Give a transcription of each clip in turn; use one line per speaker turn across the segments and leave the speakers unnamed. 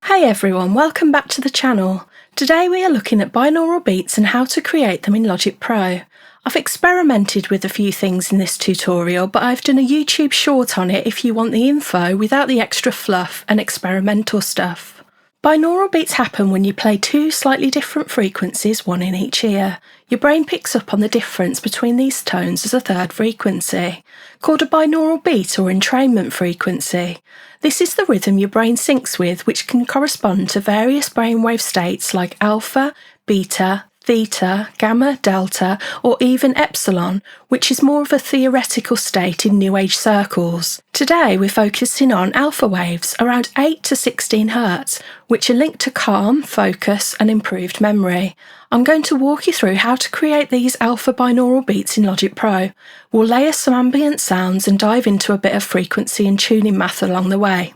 Hey everyone, welcome back to the channel. Today we are looking at binaural beats and how to create them in Logic Pro. I've experimented with a few things in this tutorial, but I've done a YouTube short on it if you want the info without the extra fluff and experimental stuff. Binaural beats happen when you play two slightly different frequencies, one in each ear. Your brain picks up on the difference between these tones as a third frequency, called a binaural beat or entrainment frequency. This is the rhythm your brain syncs with, which can correspond to various brainwave states like alpha, beta, theta, gamma, delta, or even epsilon, which is more of a theoretical state in New Age circles. Today we're focusing on alpha waves, around 8 to 16 Hz, which are linked to calm, focus, and improved memory. I'm going to walk you through how to create these alpha binaural beats in Logic Pro. We'll layer some ambient sounds and dive into a bit of frequency and tuning math along the way.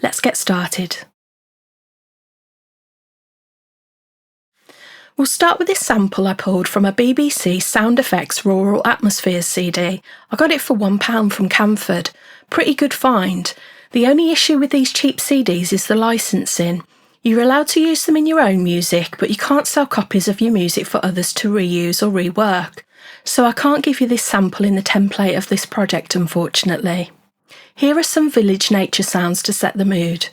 Let's get started. We'll start with this sample I pulled from a BBC Sound Effects Rural Atmospheres CD. I got it for £1 from Camford. Pretty good find. The only issue with these cheap CDs is the licensing. You're allowed to use them in your own music, but you can't sell copies of your music for others to reuse or rework. So I can't give you this sample in the template of this project, unfortunately. Here are some village nature sounds to set the mood.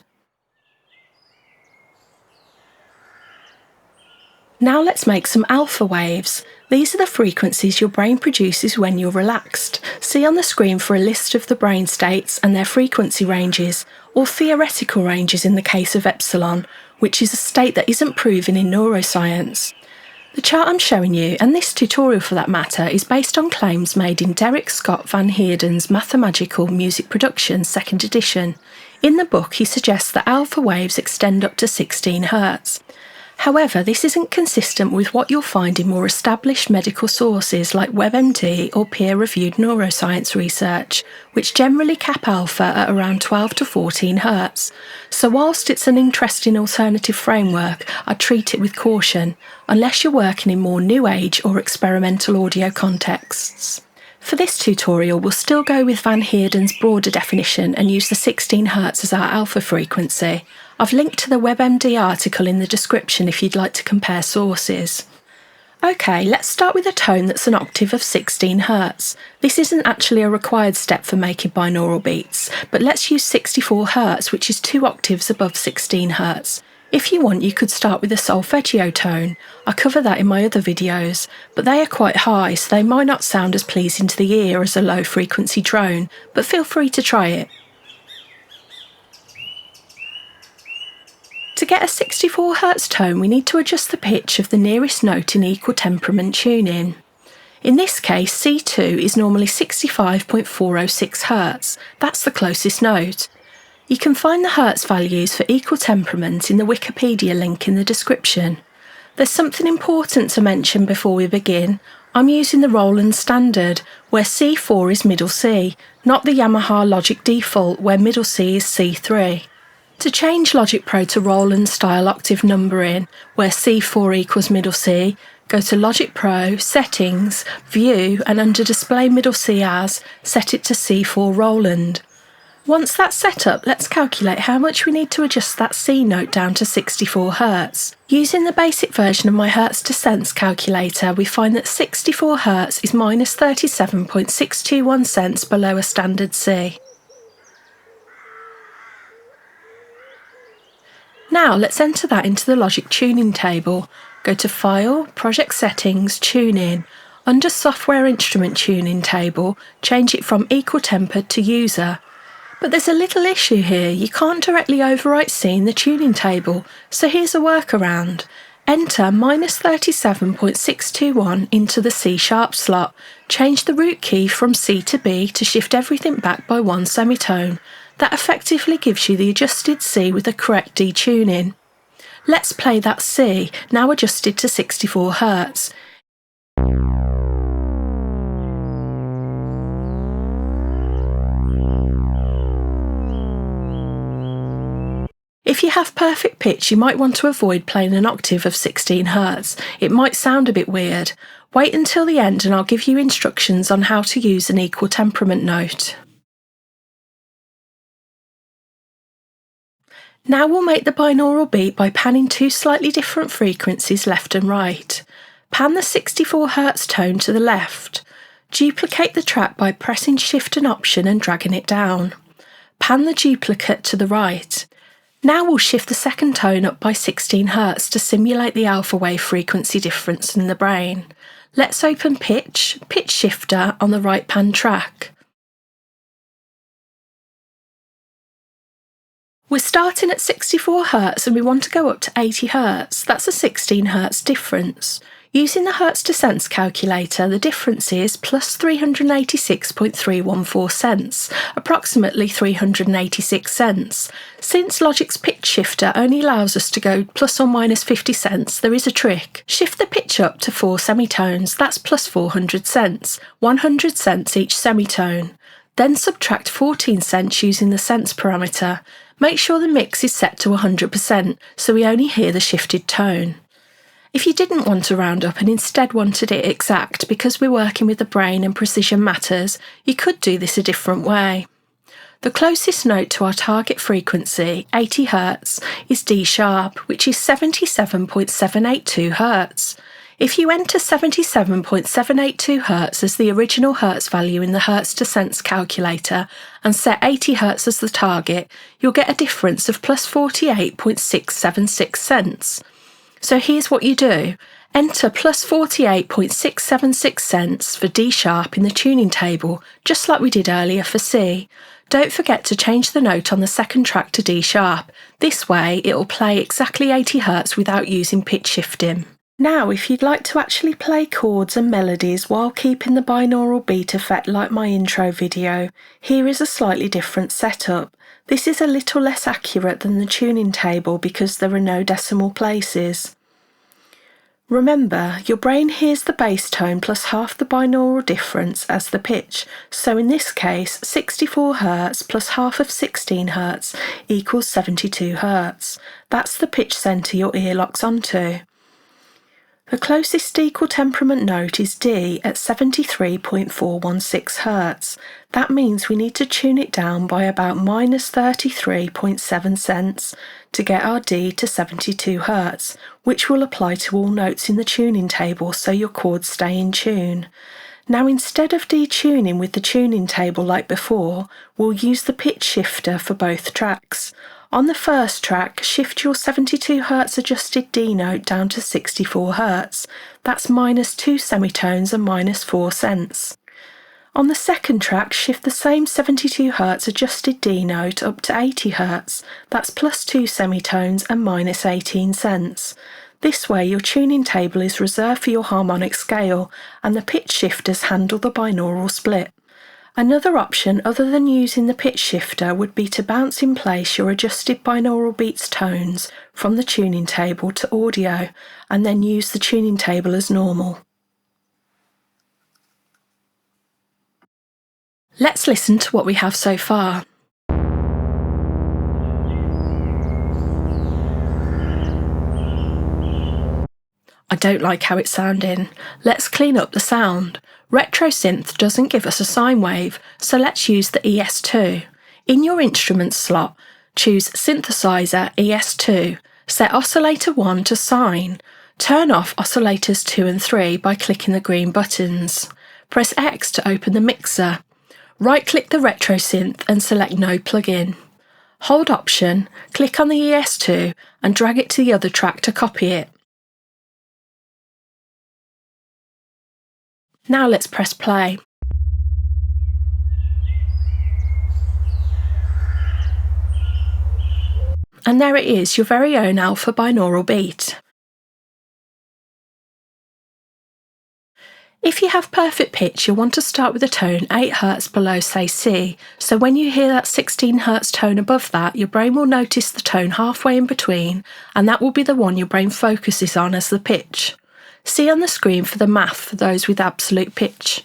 Now let's make some alpha waves. These are the frequencies your brain produces when you're relaxed. See on the screen for a list of the brain states and their frequency ranges, or theoretical ranges in the case of epsilon, which is a state that isn't proven in neuroscience. The chart I'm showing you, and this tutorial for that matter, is based on claims made in Derek Scott Van Heerden's Mathemagical Music Production 2nd edition. In the book he suggests that alpha waves extend up to 16 Hz. However, this isn't consistent with what you'll find in more established medical sources like WebMD or peer-reviewed neuroscience research, which generally cap alpha at around 12 to 14 Hz. So whilst it's an interesting alternative framework, I treat it with caution, unless you're working in more new age or experimental audio contexts. For this tutorial, we'll still go with Van Heerden's broader definition and use the 16 Hz as our alpha frequency. I've linked to the WebMD article in the description if you'd like to compare sources. Okay, let's start with a tone that's an octave of 16 Hz. This isn't actually a required step for making binaural beats, but let's use 64 Hz, which is 2 octaves above 16 Hz. If you want, you could start with a solfeggio tone. I cover that in my other videos, but they are quite high, so they might not sound as pleasing to the ear as a low frequency drone, but feel free to try it. To get a 64 Hz tone, we need to adjust the pitch of the nearest note in equal temperament tuning. In this case, C2 is normally 65.406 Hz. That's the closest note. You can find the Hertz values for equal temperament in the Wikipedia link in the description. There's something important to mention before we begin. I'm using the Roland standard, where C4 is middle C, not the Yamaha Logic default, where middle C is C3. To change Logic Pro to Roland style octave numbering, where C4 equals middle C, go to Logic Pro, Settings, View, and under Display Middle C As, set it to C4 Roland. Once that's set up, let's calculate how much we need to adjust that C note down to 64 Hz. Using the basic version of my Hertz to Sense calculator, we find that 64 Hz is minus 37.621 cents below a standard C. Now let's enter that into the Logic tuning table. Go to File, Project Settings, Tuning. Under Software Instrument Tuning table, change it from Equal Tempered to User. But there's a little issue here. You can't directly overwrite C in the tuning table, so here's a workaround. Enter minus 37.621 into the C sharp slot. Change the root key from C to B to shift everything back by 1 semitone. That effectively gives you the adjusted C with the correct detuning. Let's play that C, now adjusted to 64 Hz. If you have perfect pitch, you might want to avoid playing an octave of 16 Hz. It might sound a bit weird. Wait until the end and I'll give you instructions on how to use an equal temperament note. Now we'll make the binaural beat by panning two slightly different frequencies left and right. Pan the 64 Hz tone to the left. Duplicate the track by pressing Shift and Option and dragging it down. Pan the duplicate to the right. Now we'll shift the second tone up by 16 Hz to simulate the alpha wave frequency difference in the brain. Let's open Pitch Shifter on the right pan track. We're starting at 64 Hz and we want to go up to 80 Hz. That's a 16 Hz difference. Using the Hertz to Cents calculator, the difference is plus 386.314 cents, approximately 386 cents. Since Logic's pitch shifter only allows us to go plus or minus 50 cents, there is a trick. Shift the pitch up to 4 semitones, that's plus 400 cents, 100 cents each semitone. Then subtract 14 cents using the cents parameter. Make sure the mix is set to 100% so we only hear the shifted tone. If you didn't want to round up and instead wanted it exact because we're working with the brain and precision matters, you could do this a different way. The closest note to our target frequency, 80 Hz, is D sharp, which is 77.782 Hz. If you enter 77.782 Hz as the original Hertz value in the Hertz to Cents calculator and set 80 Hz as the target, you'll get a difference of plus 48.676 cents. So here's what you do. Enter plus 48.676 cents for D sharp in the tuning table, just like we did earlier for C. Don't forget to change the note on the second track to D sharp. This way it'll play exactly 80 Hz without using pitch shifting. Now if you'd like to actually play chords and melodies while keeping the binaural beat effect like my intro video, here is a slightly different setup. This is a little less accurate than the tuning table because there are no decimal places. Remember, your brain hears the bass tone plus half the binaural difference as the pitch, so in this case 64 Hz plus half of 16 Hz equals 72 Hz. That's the pitch centre your ear locks onto. The closest equal temperament note is D at 73.416 Hz. That means we need to tune it down by about minus 33.7 cents to get our D to 72 Hz, which will apply to all notes in the tuning table so your chords stay in tune. Now instead of detuning with the tuning table like before, we'll use the pitch shifter for both tracks. On the first track, shift your 72 Hz adjusted D note down to 64 Hz. That's minus 2 semitones and minus 4 cents. On the second track, shift the same 72 Hz adjusted D note up to 80 Hz. That's plus 2 semitones and minus 18 cents. This way your tuning table is reserved for your harmonic scale and the pitch shifters handle the binaural split. Another option other than using the pitch shifter would be to bounce in place your adjusted binaural beats tones from the tuning table to audio and then use the tuning table as normal. Let's listen to what we have so far. I don't like how it's sounding. Let's clean up the sound. Retro Synth doesn't give us a sine wave, so let's use the ES2. In your instruments slot, choose Synthesizer ES2, set oscillator 1 to sine. Turn off oscillators 2 and 3 by clicking the green buttons. Press X to open the mixer. Right-click the Retro Synth and select No Plugin. Hold Option, click on the ES2 and drag it to the other track to copy it. Now let's press play. And there it is, your very own alpha binaural beat. If you have perfect pitch, you'll want to start with a tone 8 Hz below, say C, so when you hear that 16 Hz tone above that, your brain will notice the tone halfway in between, and that will be the one your brain focuses on as the pitch. See on the screen for the math for those with absolute pitch.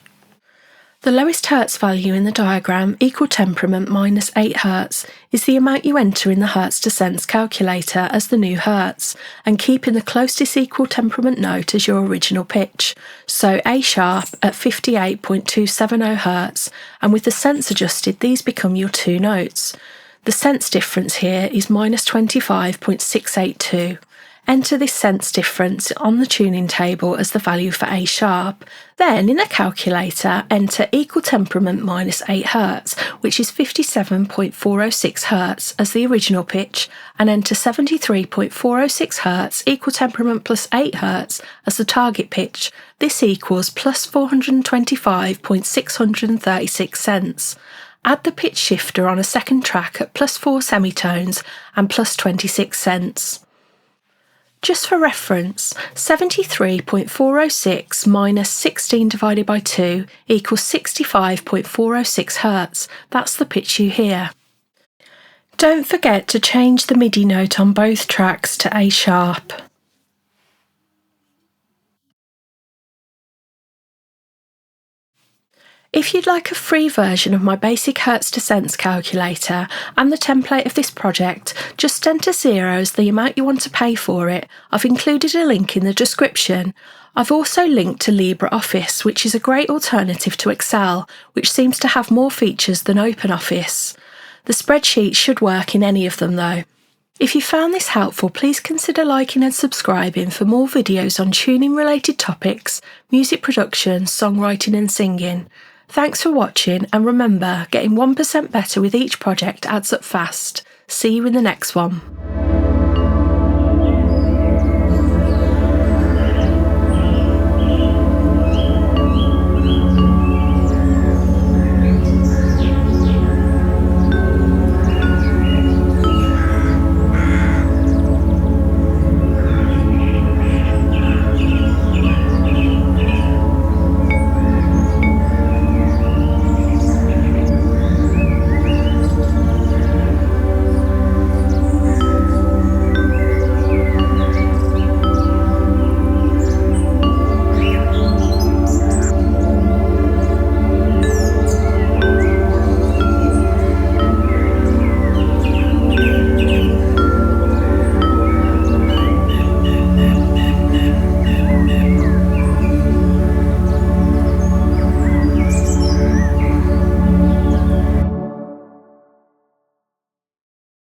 The lowest Hertz value in the diagram, equal temperament minus 8 Hz, is the amount you enter in the Hertz to Cents calculator as the new Hertz, and keeping the closest equal temperament note as your original pitch. So A sharp at 58.270 Hz, and with the cents adjusted, these become your two notes. The sense difference here is minus 25.682. Enter this sense difference on the tuning table as the value for A sharp. Then, in a calculator, enter equal temperament minus 8 Hz, which is 57.406 Hz as the original pitch, and enter 73.406 Hz equal temperament plus 8 Hz as the target pitch. This equals plus 425.636 cents. Add the pitch shifter on a second track at plus 4 semitones and plus 26 cents. Just for reference, 73.406 minus 16 divided by 2 equals 65.406 Hz. That's the pitch you hear. Don't forget to change the MIDI note on both tracks to A sharp. If you'd like a free version of my basic Hertz to Sense calculator and the template of this project, just enter 0 as the amount you want to pay for it. I've included a link in the description. I've also linked to LibreOffice, which is a great alternative to Excel, which seems to have more features than OpenOffice. The spreadsheet should work in any of them though. If you found this helpful, please consider liking and subscribing for more videos on tuning related topics, music production, songwriting and singing. Thanks for watching, and remember, getting 1% better with each project adds up fast. See you in the next one.